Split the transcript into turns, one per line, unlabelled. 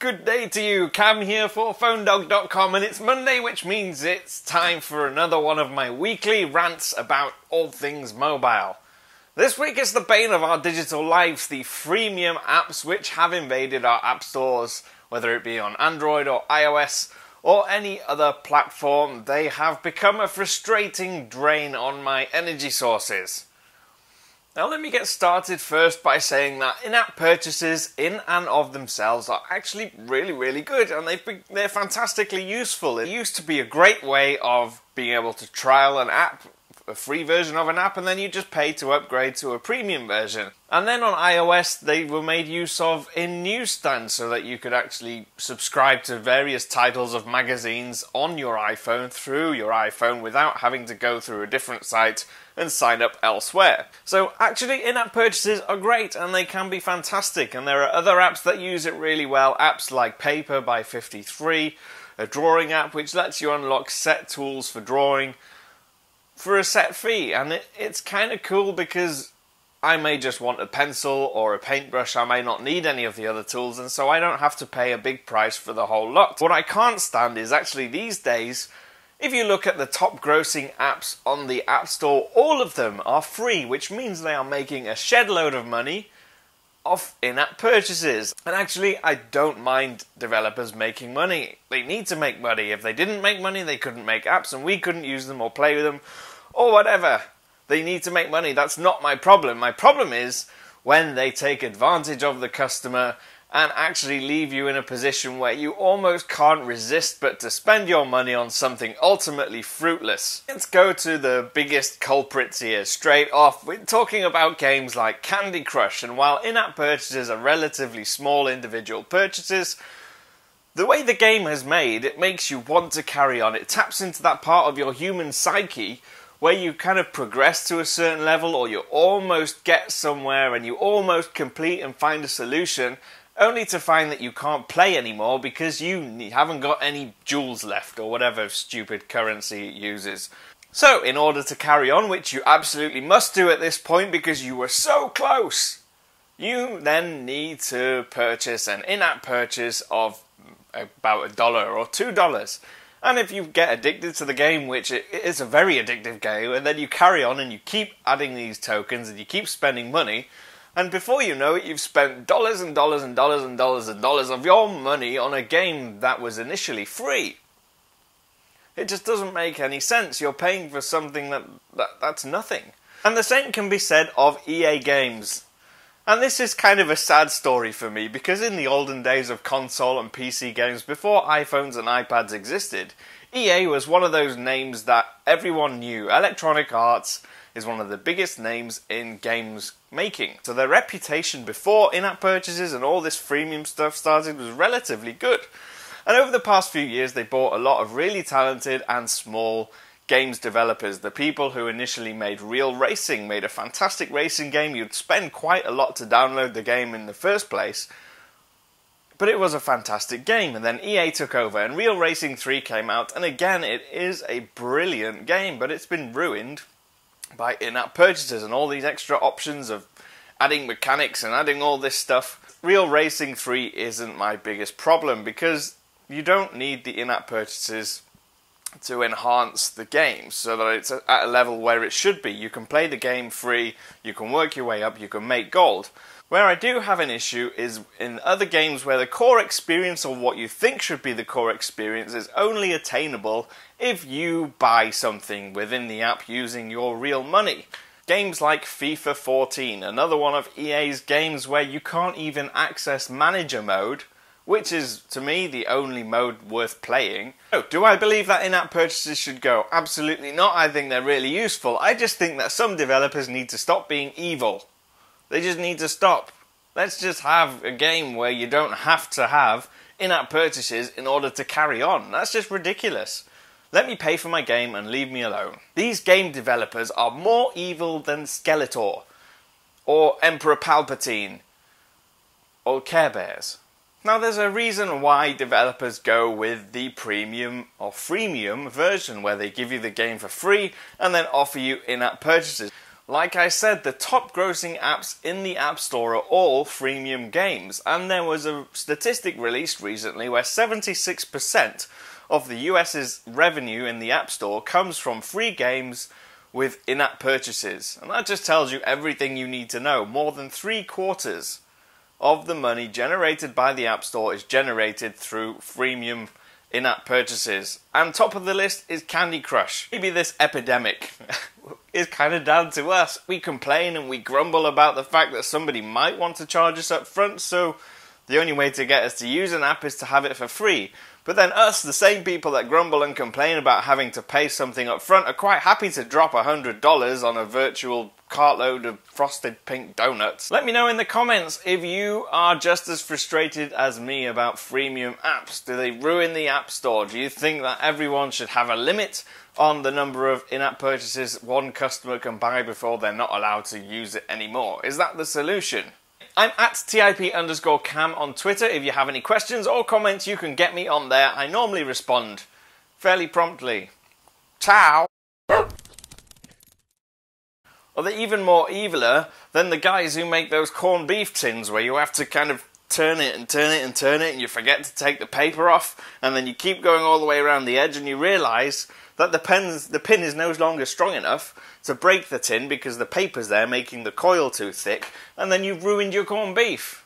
Good day to you, Cam here for PhoneDog.com, and it's Monday, which means it's time for another one of my weekly rants about all things mobile. This week is the bane of our digital lives, the freemium apps which have invaded our app stores, whether it be on Android or iOS or any other platform. They have become a frustrating drain on my energy sources. Now let me get started first by saying that in-app purchases in and of themselves are actually really good, and they're fantastically useful. It used to be a great way of being able to trial an app, a free version of an app, and then you just pay to upgrade to a premium version. And then on iOS they were made use of in newsstands so that you could actually subscribe to various titles of magazines on your iPhone through your iPhone without having to go through a different site and sign up elsewhere. So actually in-app purchases are great and they can be fantastic, and there are other apps that use it really well. Apps like Paper by 53, a drawing app which lets you unlock set tools for drawing for a set fee, and it's kind of cool because I may just want a pencil or a paintbrush. I may not need any of the other tools, and so I don't have to pay a big price for the whole lot. What I can't stand is actually these days, if you look at the top grossing apps on the App Store, all of them are free, which means they are making a shed load of money off in-app purchases. And actually, I don't mind developers making money. They need to make money. If they didn't make money, they couldn't make apps and we couldn't use them or play with them or whatever. They need to make money. That's not my problem. My problem is when they take advantage of the customer and actually leave you in a position where you almost can't resist but to spend your money on something ultimately fruitless. Let's go to the biggest culprits here straight off. We're talking about games like Candy Crush, and while in-app purchases are relatively small individual purchases, the way the game has made, it makes you want to carry on. It taps into that part of your human psyche where you kind of progress to a certain level, or you almost get somewhere and you almost complete and find a solution, only to find that you can't play anymore because you haven't got any jewels left or whatever stupid currency it uses. So, in order to carry on, which you absolutely must do at this point because you were so close, you then need to purchase an in-app purchase of about $1 or $2. And if you get addicted to the game, which it is a very addictive game, and then you carry on and you keep adding these tokens and you keep spending money, and before you know it, you've spent dollars and dollars and dollars and dollars and dollars of your money on a game that was initially free. It just doesn't make any sense. You're paying for something that's nothing. And the same can be said of EA games. And this is kind of a sad story for me, because in the olden days of console and PC games, before iPhones and iPads existed, EA was one of those names that everyone knew. Electronic Arts is one of the biggest names in games making. So their reputation before in-app purchases and all this freemium stuff started was relatively good. And over the past few years they bought a lot of really talented and small games developers. The people who initially made Real Racing made a fantastic racing game. You'd spend quite a lot to download the game in the first place, but it was a fantastic game. And then EA took over and Real Racing 3 came out, and again it is a brilliant game, but it's been ruined by in-app purchases and all these extra options of adding mechanics and adding all this stuff. Real Racing 3 isn't my biggest problem because you don't need the in-app purchases to enhance the game so that it's at a level where it should be. You can play the game free, you can work your way up, you can make gold. Where I do have an issue is in other games where the core experience, or what you think should be the core experience, is only attainable if you buy something within the app using your real money. Games like FIFA 14, another one of EA's games where you can't even access manager mode, which is, to me, the only mode worth playing. So, do I believe that in-app purchases should go? Absolutely not. I think they're really useful. I just think that some developers need to stop being evil. They just need to stop. Let's just have a game where you don't have to have in-app purchases in order to carry on. That's just ridiculous. Let me pay for my game and leave me alone. These game developers are more evil than Skeletor, or Emperor Palpatine, or Care Bears. Now there's a reason why developers go with the premium or freemium version, where they give you the game for free and then offer you in-app purchases. Like I said, the top grossing apps in the App Store are all freemium games, and there was a statistic released recently where 76% of the US's revenue in the App Store comes from free games with in-app purchases. And that just tells you everything you need to know. More than 3/4 of the money generated by the App Store is generated through freemium in-app purchases. And top of the list is Candy Crush. Maybe this epidemic is kind of down to us. We complain and we grumble about the fact that somebody might want to charge us up front, so the only way to get us to use an app is to have it for free. But then us, the same people that grumble and complain about having to pay something up front, are quite happy to drop $100 on a virtual cartload of frosted pink donuts. Let me know in the comments if you are just as frustrated as me about freemium apps. Do they ruin the App Store? Do you think that everyone should have a limit on the number of in-app purchases one customer can buy before they're not allowed to use it anymore? Is that the solution? I'm at TIP_Cam on Twitter. If you have any questions or comments, you can get me on there. I normally respond fairly promptly. Ciao! Or they're even more eviler than the guys who make those corned beef tins where you have to kind of turn it and turn it and turn it and you forget to take the paper off and then you keep going all the way around the edge and you realise that the pin is no longer strong enough to break the tin because the paper's there making the coil too thick, and then you've ruined your corned beef.